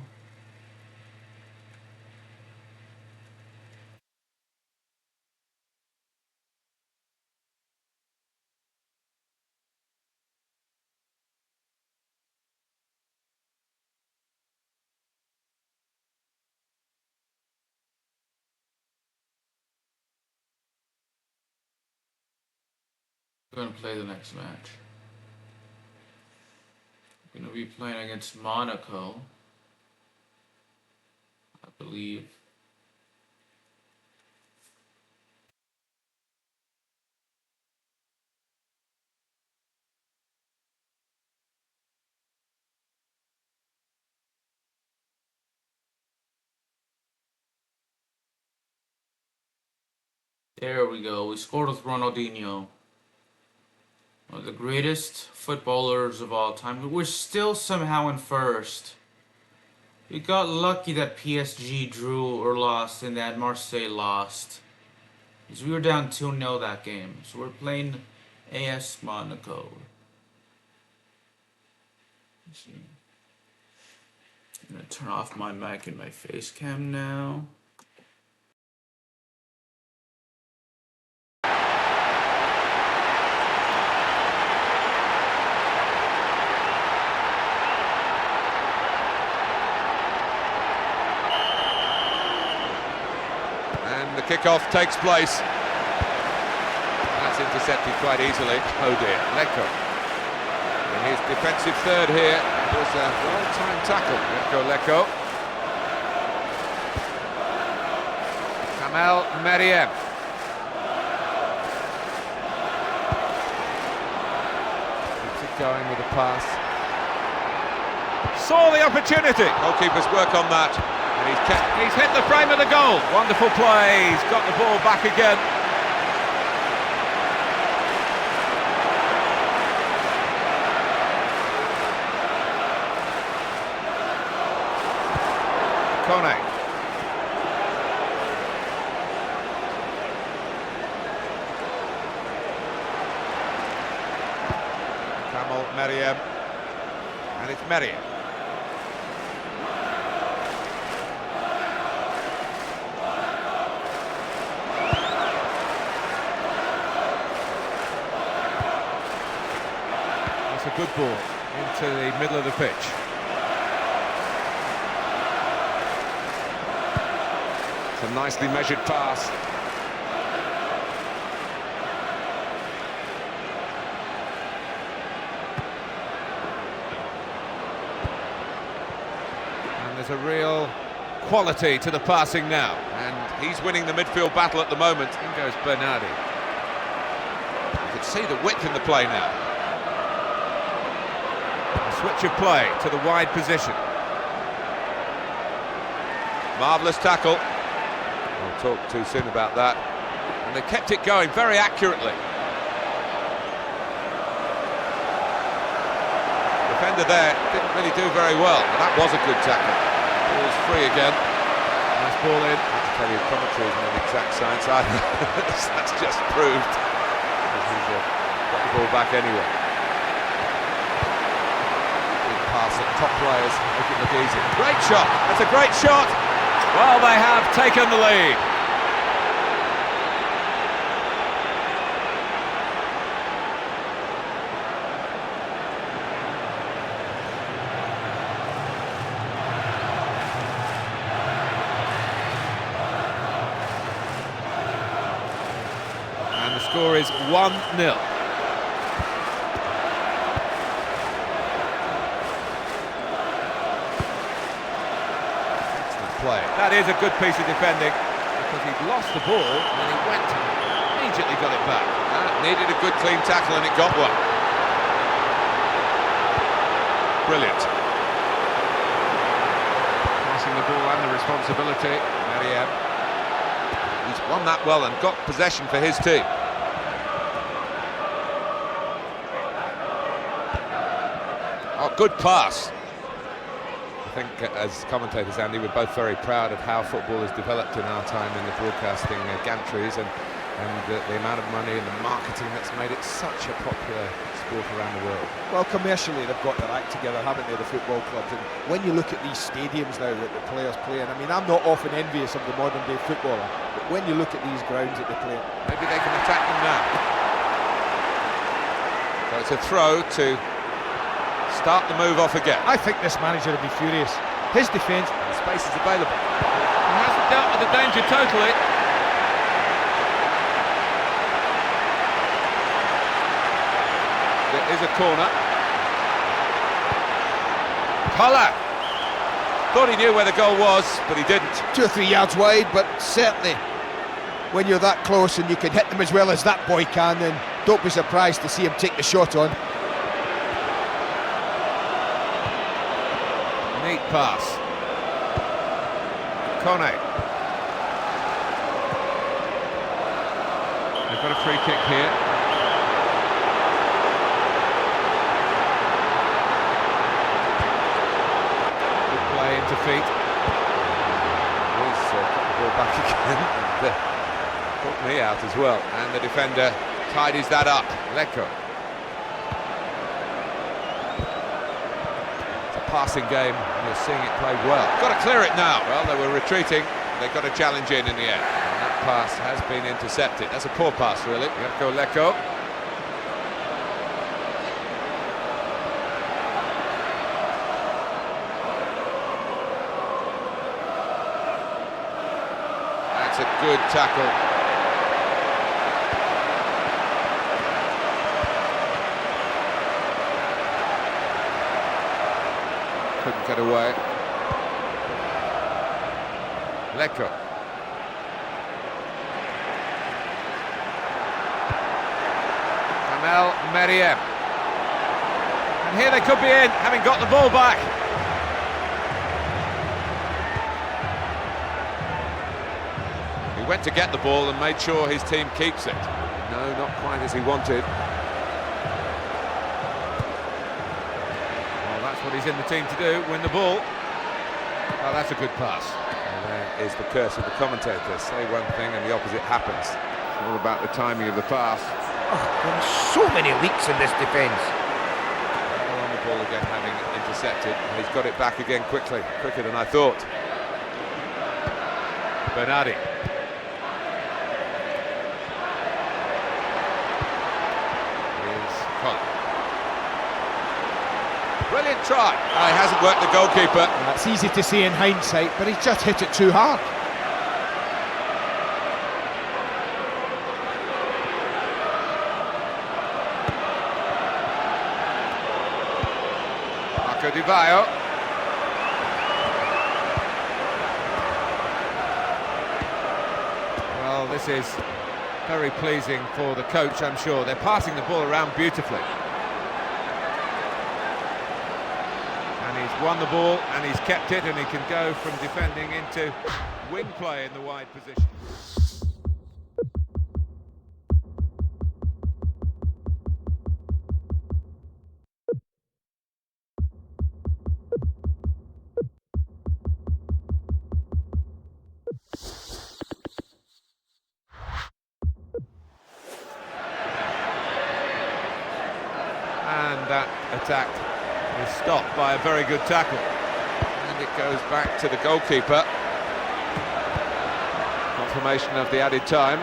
A: we're gonna play the next match. We're gonna be playing against Monaco, I believe. There we go. We scored with Ronaldinho, one of the greatest footballers of all time. But we're still somehow in first. We got lucky that PSG drew or lost and that Marseille lost. Because we were down 2-0 that game. So we're playing AS Monaco. I'm gonna turn off my mic and my face cam now.
B: And the kickoff takes place. That's intercepted quite easily. Oh dear, Leko. In his defensive third here, it was a well-timed tackle. Leko. Kamel Meriem. Keeps it going with a pass. Saw the opportunity. Goalkeepers work on that. And he's hit the frame of the goal. Wonderful play. He's got the ball back again. Kone. Kamel Meriem. And it's Meriem. That's a good ball into the middle of the pitch. A nicely measured pass. And there's a real quality to the passing now. And he's winning the midfield battle at the moment. In goes Bernardi. You can see the width in the play now. A switch of play to the wide position. Marvellous tackle. I'll talk too soon about that. And they kept it going very accurately. Defender there didn't really do very well, but that was a good tackle. Ball's free again. Nice ball in. I have to tell you, commentary isn't an exact science either. That's just proved. He's got the ball back anyway. Big pass at top players, make it look easy. Great shot. That's a great shot. Well, they have taken the lead. And the score is 1-0. Play. That is a good piece of defending because he'd lost the ball and he went and immediately got it back. Needed a good clean tackle and it got one. Brilliant. Passing the ball and the responsibility. Meriem. He's won that well and got possession for his team. Oh, good pass. I think, as commentators, Andy, we're both very proud of how football has developed in our time in the broadcasting gantries and the amount of money and the marketing that's made it such a popular sport around the world.
C: Well, commercially they've got their act together, haven't they, the football clubs? And when you look at these stadiums now that the players play in, I mean, I'm not often envious of the modern day footballer, but when you look at these grounds that they play in,
B: maybe they can attack them now. So it's a throw to start the move off again.
C: I think this manager will be furious. His defence...
B: The space is available. He hasn't dealt with the danger totally. There is a corner. Collar. Thought he knew where the goal was, but he didn't.
C: 2 or 3 yards wide, but certainly when you're that close and you can hit them as well as that boy can, then don't be surprised to see him take the shot on.
B: Neat pass. Kone. They've got a free kick here. Good play into feet. He's got the ball back again. And, put me out as well. And the defender tidies that up. Leko. passing game. You're seeing it played well. Got to clear it now. Well, they were retreating. They got a challenge in the end. And that pass has been intercepted. That's a poor pass, really. You have to go let go. That's a good tackle. Couldn't get away. Leko. Kamel Meriem. And here they could be in, having got the ball back. He went to get the ball and made sure his team keeps it. No, not quite as he wanted. Well, that's what he's in the team to do, win the ball. Oh, that's a good pass. Is the curse of the commentators. Say one thing and the opposite happens. It's all about the timing of the pass.
D: Oh, there are so many leaks in this defence.
B: On the ball again, having intercepted. He's got it back again quickly, quicker than I thought. Bernardi. Here's Colin. Brilliant try. Oh, he hasn't worked the goalkeeper.
C: It's easy to see in hindsight, but he's just hit it too hard.
B: Marco Di Vaio. Well, this is very pleasing for the coach, I'm sure. They're passing the ball around beautifully. He's won the ball and he's kept it, and he can go from defending into wing play in the wide position. And that attack is stopped by a very good tackle. And it goes back to the goalkeeper. Confirmation of the added time.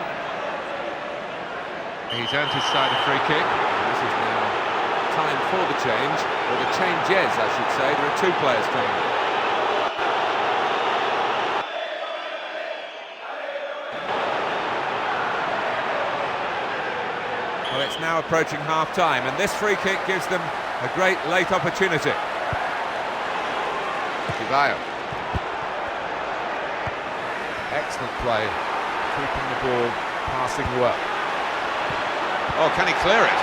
B: He's earned his side a free kick. This is now time for the change, or the changes, I should say. There are two players coming. Well, it's now approaching half-time, and this free kick gives them a great late opportunity. Di Vaio. Excellent play, keeping the ball passing well. Oh, can he clear it?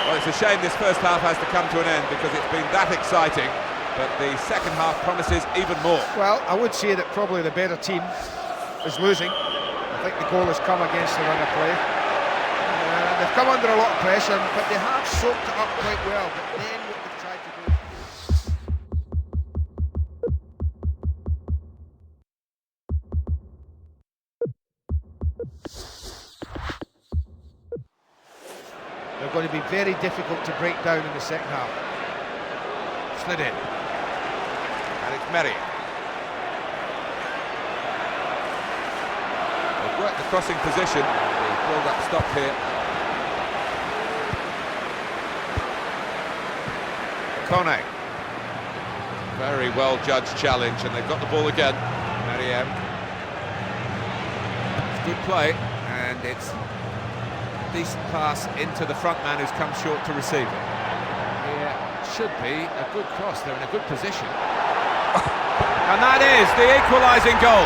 B: Well, it's a shame this first half has to come to an end because it's been that exciting, but the second half promises even more.
C: Well, I would say that probably the better team is losing. I think the goal has come against the run of play. They've come under a lot of pressure, but they have soaked it up quite well. But then what they've tried to do... They're going to be very difficult to break down in the second half.
B: Slid in. And it's Meriem. They've worked the crossing position. The build-up stop here. Kone. Very well judged challenge, and they've got the ball again. Meriem. Good play, and it's a decent pass into the front man who's come short to receive it. Here should be a good cross. They're in a good position. And that is the equalising goal.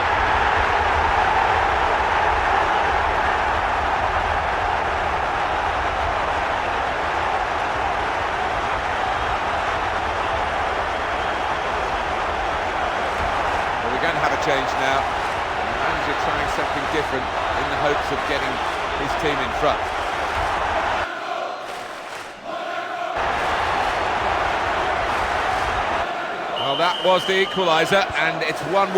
B: We're going to have a change now. The manager trying something different in the hopes of getting his team in front. Well, that was the equaliser, and it's 1-1.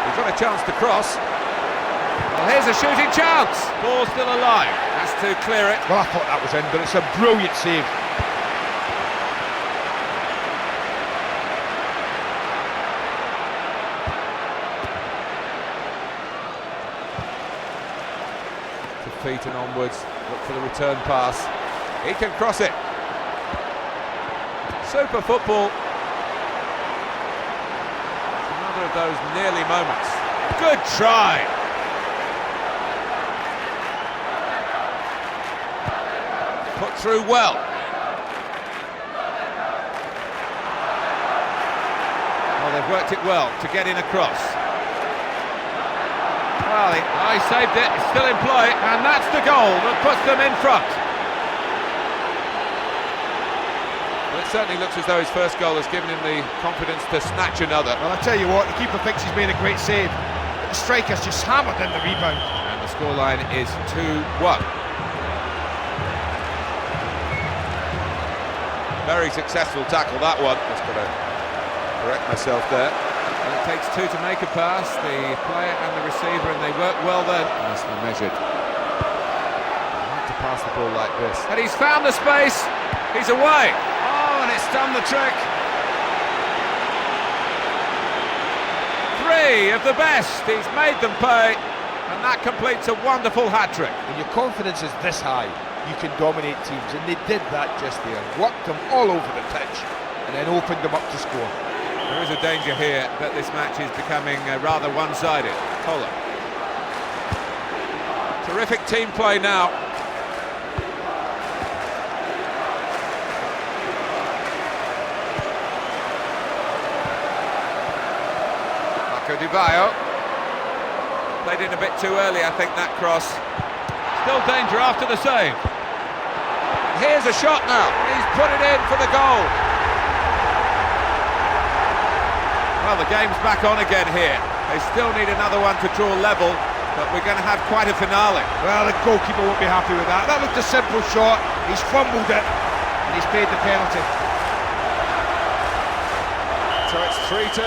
B: He's got a chance to cross. Well, here's a shooting chance. Ball still alive. Has to clear it.
C: Well, I thought that was in, but it's a brilliant save.
B: To feet and onwards. Look for the return pass. He can cross it. Super football. Another of those nearly moments. Good try. Put through well. Well, they've worked it well to get in across. Well, he saved it, it's still in play, and that's the goal that puts them in front. Well, it certainly looks as though his first goal has given him the confidence to snatch another.
C: Well, I tell you what, the keeper thinks he's made a great save. The striker's just hammered in the rebound.
B: And the scoreline is 2-1. Very successful tackle, that one. Just got to correct myself there. Well, it takes two to make a pass, the player and the receiver, and they work well then. Nicely measured. I like to pass the ball like this. And he's found the space. He's away. Oh, and it's done the trick. 3 of the best. He's made them pay, and that completes a wonderful hat-trick.
C: When your confidence is this high, you can dominate teams, and they did that just there. Worked them all over the pitch, and then opened them up to score.
B: There is a danger here that this match is becoming rather one-sided. Kohler. Terrific team play now. Marco Di Baio. Played in a bit too early, I think, that cross. Still danger after the save. Here's a shot now. He's put it in for the goal. Well, the game's back on again here. They still need another one to draw level, but we're going to have quite a finale.
C: Well, the goalkeeper won't be happy with that. That looked a simple shot. He's fumbled it, and he's paid the penalty.
B: So it's 3-2.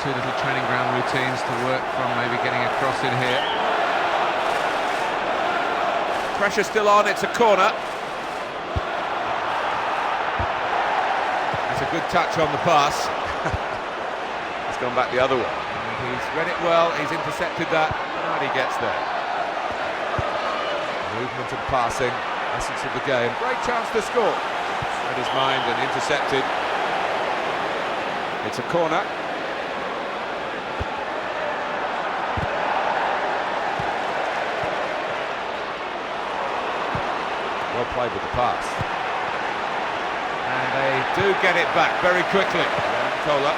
B: Two little training ground routines to work from, maybe getting a cross in here. Pressure still on, it's a corner. That's a good touch on the pass. It's gone back the other way. And he's read it well, he's intercepted that, and he gets there. Movement and passing, essence of the game. Great chance to score. Read his mind and intercepted. It's a corner. Well played with the pass. And they do get it back very quickly. Kohler.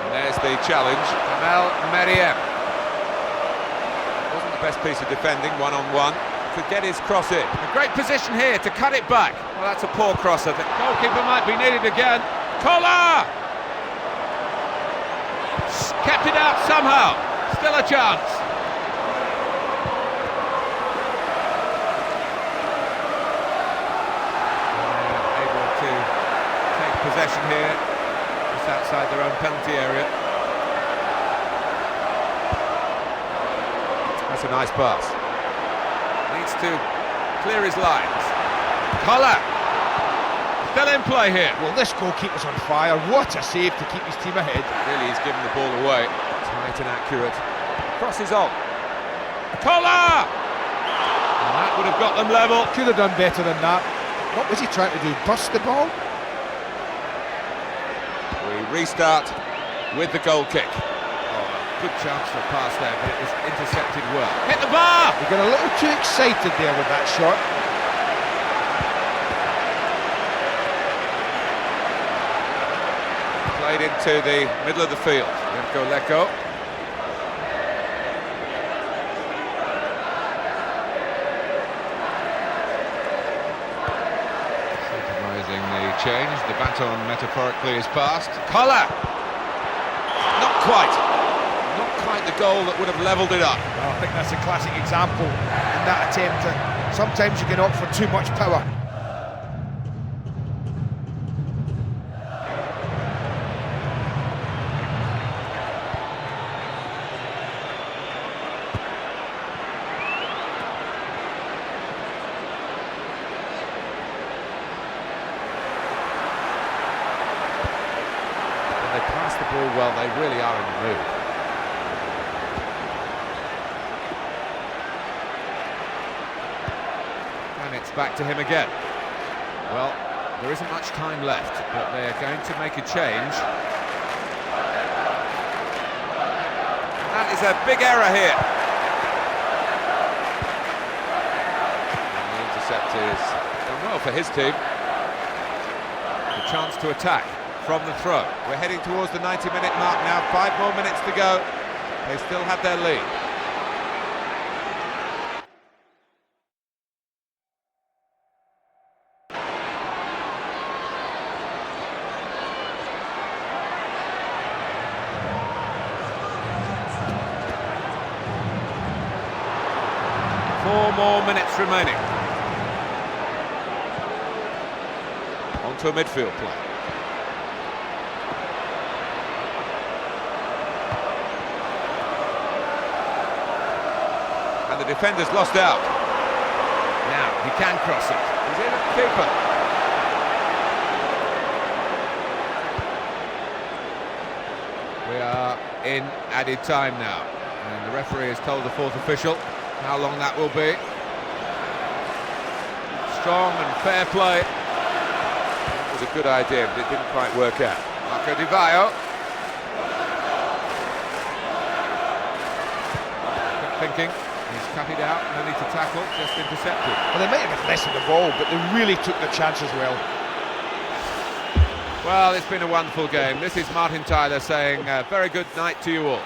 B: And there's the challenge. Kamel Meriem. Wasn't the best piece of defending, one-on-one. Could get his cross in. A great position here to cut it back. Well, that's a poor cross, I think. Goalkeeper might be needed again. Kohler! Kept it out somehow. Still a chance. Able to take possession here, just outside their own penalty area. That's a nice pass. Needs to clear his lines. Kohler. Still in play here.
C: Well, this goalkeeper's on fire. What a save to keep his team ahead.
B: Really, he's given the ball away. Tight and accurate. Crosses on. Kohler! And that would have got them level.
C: Could have done better than that. What was he trying to do? Bust the ball?
B: We restart with the goal kick. Oh, good chance for a pass there, but it was intercepted well. Hit the bar!
C: He got a little too excited there with that shot.
B: Played into the middle of the field. Leko. Synchronising the change. The baton metaphorically is passed. Kohler! Not quite. Not the goal that would have levelled it up.
C: Well, I think that's a classic example in that attempt. Sometimes you can opt for too much power.
B: They pass the ball well, they really are in the mood. And it's back to him again. Well, there isn't much time left, but they are going to make a change. That is a big error here. And the intercept is done well for his team. The chance to attack from the throw. We're heading towards the 90-minute mark now, 5 more minutes to go. They still have their lead. Four more minutes remaining. Onto a midfield play. And the defender's lost out. Now, he can cross it. He's in at the keeper. We are in added time now. And the referee has told the fourth official how long that will be. Strong and fair play. It was a good idea, but it didn't quite work out. Marco Di Vaio. Good thinking. He's cut it out, no need to tackle, just intercepted.
C: Well, they might have less of the ball, but they really took the chance as well.
B: Well, it's been a wonderful game. This is Martin Tyler saying very good night to you all.